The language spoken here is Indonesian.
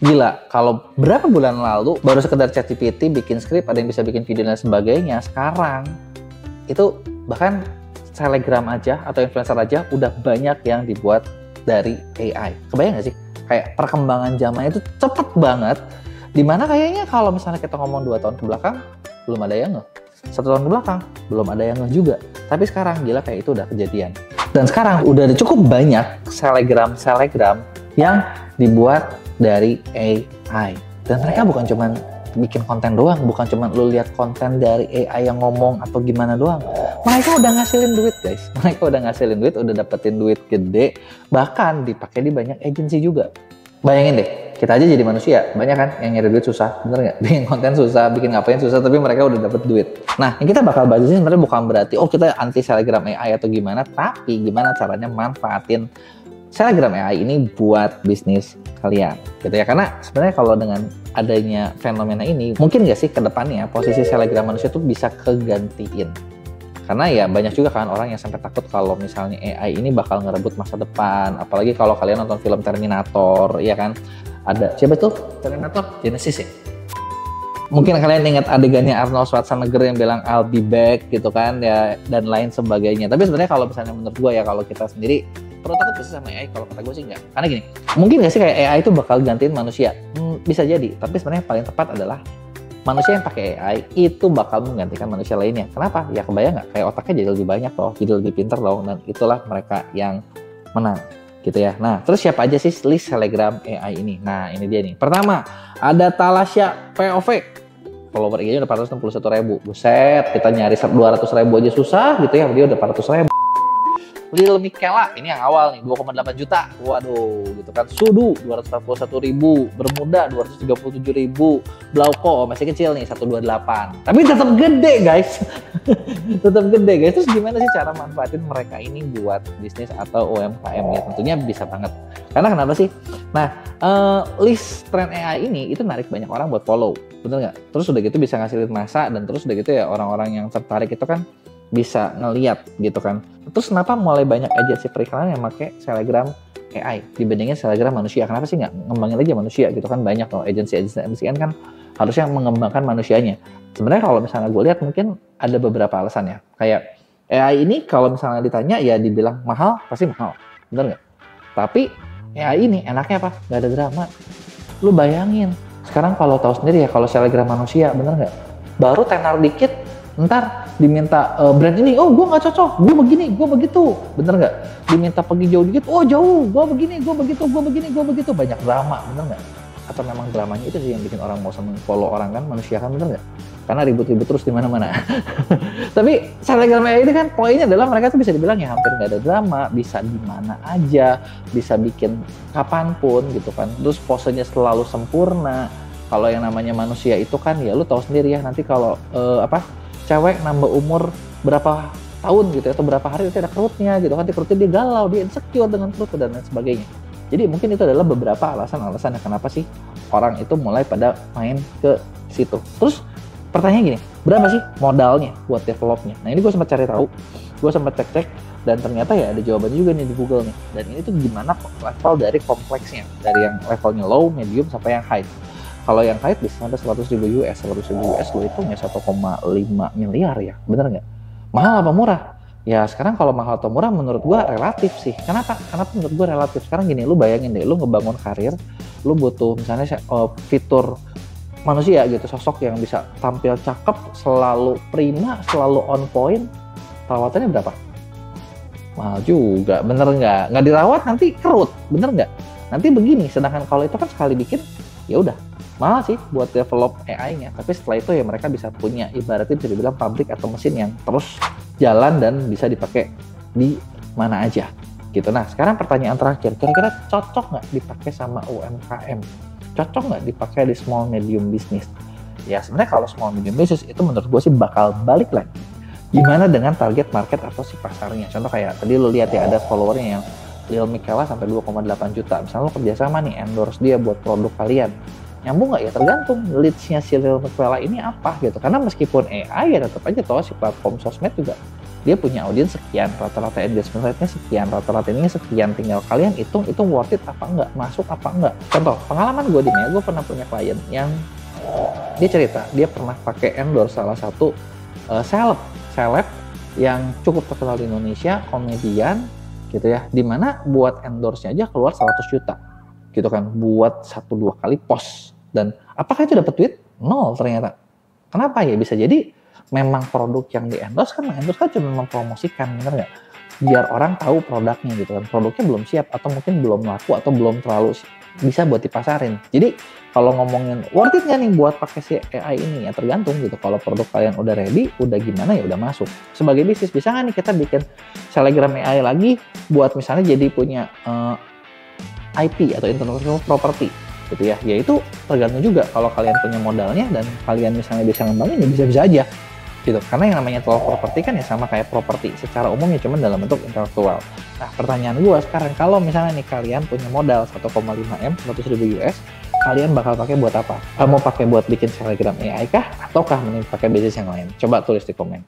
Gila, kalau berapa bulan lalu baru sekedar ChatGPT bikin skrip, ada yang bisa bikin video dan sebagainya. Sekarang itu bahkan Telegram aja atau influencer aja udah banyak yang dibuat dari AI. Kebayang nggak sih? Kayak perkembangan zaman itu cepet banget. Dimana kayaknya kalau misalnya kita ngomong 2 tahun ke belakang, belum ada yang nge. 1 tahun ke belakang, belum ada yang nge juga. Tapi sekarang gila kayak itu udah kejadian. Dan sekarang udah ada cukup banyak Telegram yang dibuat dari AI. Dan mereka bukan cuman bikin konten doang, bukan cuma lu lihat konten dari AI yang ngomong atau gimana doang. Mereka udah ngasilin duit, guys. Mereka udah ngasilin duit, udah dapetin duit gede, bahkan dipakai di banyak agensi juga. Bayangin deh, kita aja jadi manusia, banyak kan yang nyari duit susah, bener nggak? Bikin konten susah, bikin ngapain susah, tapi mereka udah dapet duit. Nah, yang kita bakal bahas ini sebenarnya bukan berarti, oh kita anti Telegram AI atau gimana, tapi gimana caranya manfaatin Telegram AI ini buat bisnis kalian, gitu ya. Karena sebenarnya kalau dengan adanya fenomena ini, mungkin nggak sih ke depannya posisi Telegram manusia tuh bisa kegantiin. Karena ya banyak juga kan orang yang sampai takut kalau misalnya AI ini bakal ngerebut masa depan. Apalagi kalau kalian nonton film Terminator, ya kan? Ada, siapa tuh? Terminator? Genesis ya? Mungkin kalian ingat adegannya Arnold Schwarzenegger yang bilang I'll be back gitu kan, ya, dan lain sebagainya. Tapi sebenarnya kalau misalnya menurut gue ya, kalau kita sendiri perlu takut gak sih sama AI? Kalau kata gue sih enggak. Karena gini, mungkin gak sih kayak AI itu bakal gantiin manusia? Bisa jadi, tapi sebenarnya paling tepat adalah manusia yang pakai AI itu bakal menggantikan manusia lainnya. Kenapa? Ya kebayang nggak? Kayak otaknya jadi lebih banyak loh, jadi lebih pintar loh, dan itulah mereka yang menang, gitu ya. Nah, terus siapa aja sih list Telegram AI ini? Nah, ini dia nih. Pertama, ada Talasya POV. Follower IG-nya udah 461.000. Buset, kita nyari 200.000 aja susah gitu ya, dia udah 400.000. Lil Miquela, ini yang awal nih, 2,8 juta. Waduh, gitu kan. Sudu, 241.000. Bermuda, 237.000. Blauko, masih kecil nih, 128. Tapi tetap gede, guys. Tetap gede, guys. Terus gimana sih cara manfaatin mereka ini buat bisnis atau UMKM ya? Tentunya bisa banget. Karena kenapa sih? Nah, list tren AI ini itu narik banyak orang buat follow. Bener nggak? Terus udah gitu bisa ngasilin masa, dan terus udah gitu ya orang-orang yang tertarik itu kan bisa ngeliat gitu kan. Terus kenapa mulai banyak agensi periklanan yang pakai Telegram AI dibandingin Telegram manusia? Kenapa sih nggak ngembangin aja manusia gitu kan? Banyak loh agensi kan harusnya mengembangkan manusianya. Sebenarnya kalau misalnya gue lihat mungkin ada beberapa alasan ya. Kayak AI ini kalau misalnya ditanya ya dibilang mahal, pasti mahal. Bener nggak? Tapi AI ini enaknya apa? Nggak ada drama. Lu bayangin, sekarang kalau tahu sendiri ya, kalau Telegram manusia, bener nggak? Baru tenar dikit, ntar diminta brand ini, oh gue nggak cocok, gue begini, gue begitu, bener nggak? Diminta pergi jauh dikit, oh jauh, gue begini, gue begitu, gue begini, gue begitu, banyak drama, bener nggak? Atau memang dramanya itu sih yang bikin orang mau seneng follow orang kan, manusia kan, bener nggak? Karena ribut-ribut terus di mana-mana. Tapi Telegram AI ini kan poinnya adalah mereka tuh bisa dibilang ya hampir nggak ada drama, bisa di mana aja, bisa bikin kapanpun gitu kan. Terus posenya selalu sempurna. Kalau yang namanya manusia itu kan ya lu tahu sendiri ya, nanti kalau cewek nambah umur berapa tahun gitu atau berapa hari itu ada kerutnya gitu kan, kerutnya dia galau, dia insecure dengan kerut dan lain sebagainya. Jadi mungkin itu adalah beberapa alasan-alasan kenapa sih orang itu mulai pada main ke situ. Terus pertanyaannya gini, berapa sih modalnya buat developnya? Nah ini gue sempat cari tahu, gue sempat cek-cek, dan ternyata ya ada jawabannya juga nih di Google nih. Dan ini tuh gimana level dari kompleksnya, dari yang levelnya low, medium, sampai yang high. Kalau yang high bisa sampai 100.000 US, 100.000 US gue hitungnya 1,5 miliar ya, bener nggak? Mahal apa murah? Ya sekarang kalau mahal atau murah menurut gue relatif sih. Kenapa? Kenapa menurut gue relatif? Sekarang gini, lu bayangin deh, lu ngebangun karir, lu butuh misalnya fitur manusia gitu, sosok yang bisa tampil cakep, selalu prima, selalu on point, perawatannya berapa? Mahal juga, bener nggak? Nggak dirawat nanti kerut, bener nggak? Nanti begini, sedangkan kalau itu kan sekali bikin, ya udah. Mahal sih buat develop AI-nya, tapi setelah itu ya mereka bisa punya, ibaratnya bisa dibilang pabrik atau mesin yang terus jalan dan bisa dipakai di mana aja gitu. Nah sekarang pertanyaan terakhir, kira-kira cocok nggak dipakai sama UMKM? Cocok nggak dipakai di small medium business? Ya sebenarnya kalau small medium business itu menurut gue sih bakal balik lagi. Gimana dengan target market atau si pasarnya? Contoh kayak tadi lu lihat ya, ada followernya yang Lil Miquela sampai 2,8 juta. Misalnya lu kerjasama nih, endorse dia buat produk kalian. Nyambung nggak ya? Tergantung leads-nya si Lil Miquela ini apa gitu. Karena meskipun AI ya tetap aja toh si platform sosmed juga dia punya audiens sekian, rata-rata engagement rate-nya sekian, rata-rata ini sekian, tinggal kalian hitung itu worth it apa enggak, masuk apa enggak. Contoh, pengalaman gue nih ya, gue pernah punya klien yang dia cerita, dia pernah pakai endorse salah satu seleb yang cukup terkenal di Indonesia, komedian gitu ya, dimana buat endorse-nya aja keluar 100 juta gitu kan, buat 1-2 kali post. Dan apakah itu dapat duit? Nol ternyata. Kenapa ya? Bisa jadi memang produk yang di-endorse kan, cuma mempromosikan, bener nggak? Biar orang tahu produknya gitu kan. Produknya belum siap, atau mungkin belum laku, atau belum terlalu bisa buat dipasarin. Jadi, kalau ngomongin worth it nggak nih buat pakai si AI ini? Ya tergantung gitu. Kalau produk kalian udah ready, udah gimana ya udah masuk. Sebagai bisnis, bisa nggak nih kita bikin Selebgram AI lagi buat misalnya jadi punya IP atau intellectual property gitu ya. Yaitu tergantung juga kalau kalian punya modalnya dan kalian misalnya bisa ngembangin ya bisa-bisa aja gitu. Karena yang namanya intellectual property kan ya sama kayak properti secara umum ya, cuman dalam bentuk intelektual. Nah, pertanyaan gue sekarang, kalau misalnya nih kalian punya modal 1,5 M, 100.000 US, kalian bakal pakai buat apa? Mau pakai buat bikin Selebgram AI kah? Ataukah mending pakai bisnis yang lain? Coba tulis di komen.